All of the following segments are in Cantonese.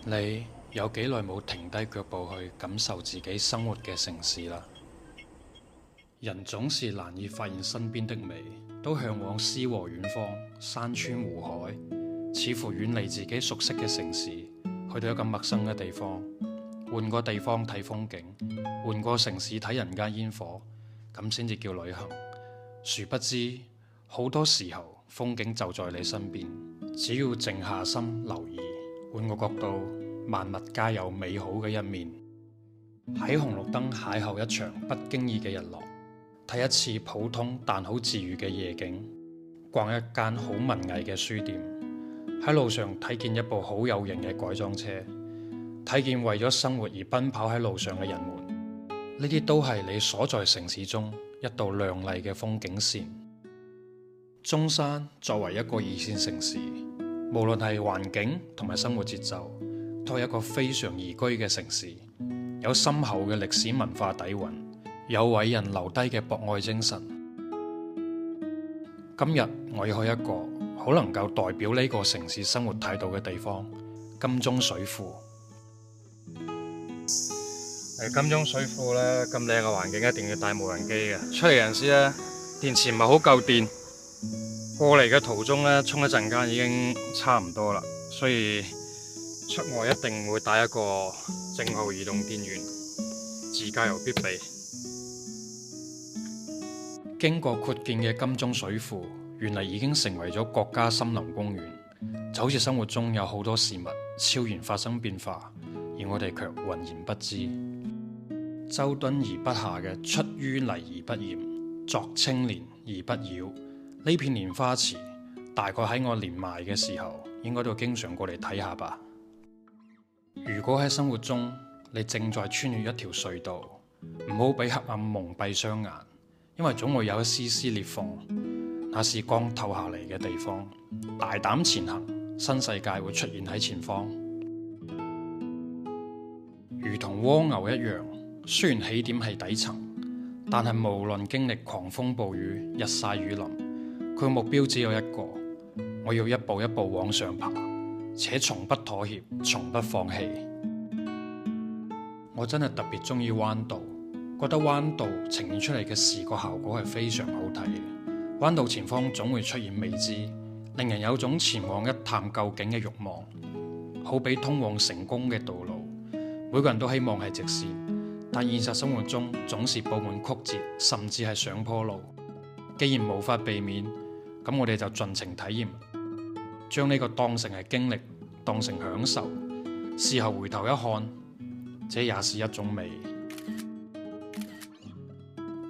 你有幾耐冇停低腳步去感受自己生活嘅城市啦？人總是難以發現身邊的美，都向往詩和遠方，山川湖海，似乎遠離自己熟悉嘅城市，去到一個陌生嘅地方，換個地方睇風景，換個城市睇人間煙火，咁先至叫旅行。殊不知，好多時候風景就在你身邊，只要靜下心留意。換個角度，萬物皆有美好嘅一面。喺紅綠燈邂逅一場不經意嘅日落，睇一次普通但好治愈嘅夜景，逛一間好文藝嘅書店，喺路上睇見一部好有型嘅改裝車，睇見為咗生活而奔跑喺路上嘅人們，呢啲都係你所在城市中一道亮麗嘅風景線。中山作為一個二線城市，無論係環境同埋生活節奏，都係一個非常宜居嘅城市，有深厚嘅歷史文化底蘊，有偉人留低嘅博愛精神。今日我要去一個好能夠代表呢個城市生活態度嘅地方——金鐘水庫。金鐘水庫呢，咁靚嘅環境一定要帶無人機嘅。出嚟陣時呢，電池唔係好夠電，過嚟嘅途中呢，充一陣間已經差唔多啦，所以出外一定會帶一個正號移動電源，自駕遊必備。經過擴建嘅金鐘水庫，原嚟已經成為咗國家森林公園，就好似生活中有好多事物悄然發生變化，而我哋卻渾然不知。周敦頤筆下嘅出淤泥而不染，作青蓮而不妖，呢片蓮花池大概喺我年邁嘅時候，應該都經常過嚟睇下吧。如果喺生活中你正在穿越一條隧道，唔好俾黑暗蒙蔽雙眼，因為總會有一絲絲裂縫，那是光透下嚟嘅地方。大膽前行，新世界會出現喺前方。如同蝸牛一樣，雖然起點係底層，但係無論經歷狂風暴雨、日曬雨淋，佢目標只有一個：我要一步一步往上爬，且從不妥協，從不放棄。我真係特別中意彎道，覺得彎道呈現出嚟嘅視覺效果係非常好睇嘅。彎道前方總會出現未知，令人有種前往一探究竟嘅慾望，好比通往成功嘅道路。每個人都希望係直線，但現實生活中總是佈滿曲折，甚至係上坡路。既然無法避免，咁我哋就盡情體驗，將呢個當成係經歷，當成享受。事後回頭一看，這也是一種美。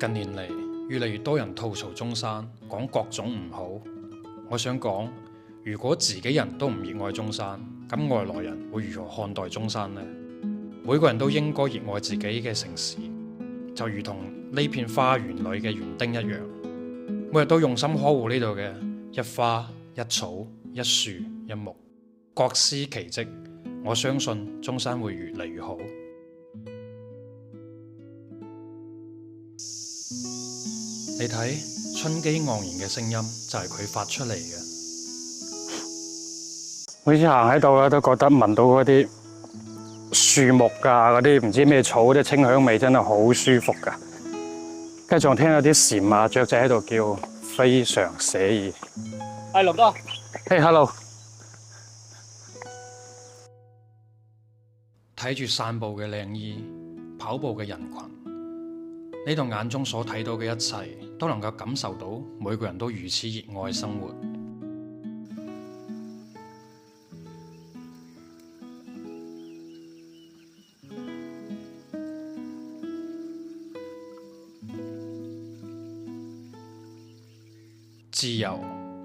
近年嚟，越嚟越多人吐槽中山，講各種唔好。我想講，如果自己人都唔熱愛中山，咁外來人會如何看待中山呢？每個人都應該熱愛自己嘅城市，就如同呢片花園裏嘅園丁一樣，每日都用心呵護呢度嘅一花一草一樹一木，各司其職。我相信中山會越嚟越好。你睇，春機盎然嘅聲音就係佢發出嚟嘅。每次行喺度咧，都覺得聞到嗰啲樹木啊，嗰啲唔知咩草啲清香味，真係好舒服噶。跟住仲聽到啲蟬啊、雀仔喺度叫，非常寫意。係龍哥，嘿，hello。睇住散步嘅靚衣、跑步嘅人群，呢度眼中所睇到嘅一切，都能夠感受到每個人都如此熱愛生活。自由、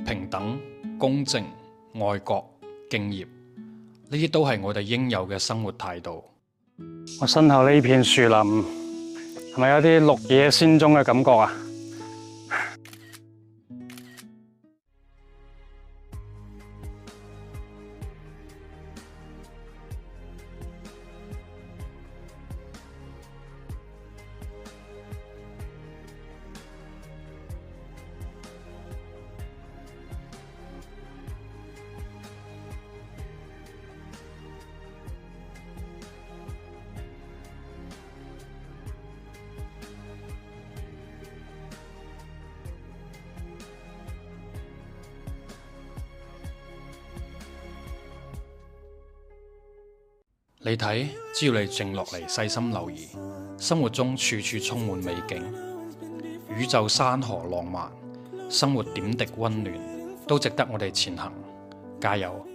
平等、公正、愛國、敬業，呢啲都係我哋應有嘅生活態度。我身後呢片樹林，係咪有啲綠野仙蹤嘅感覺啊？你睇，只要你靜落嚟細心留意，生活中處處充滿美景，宇宙山河浪漫，生活點滴溫暖，都值得我哋前行。加油！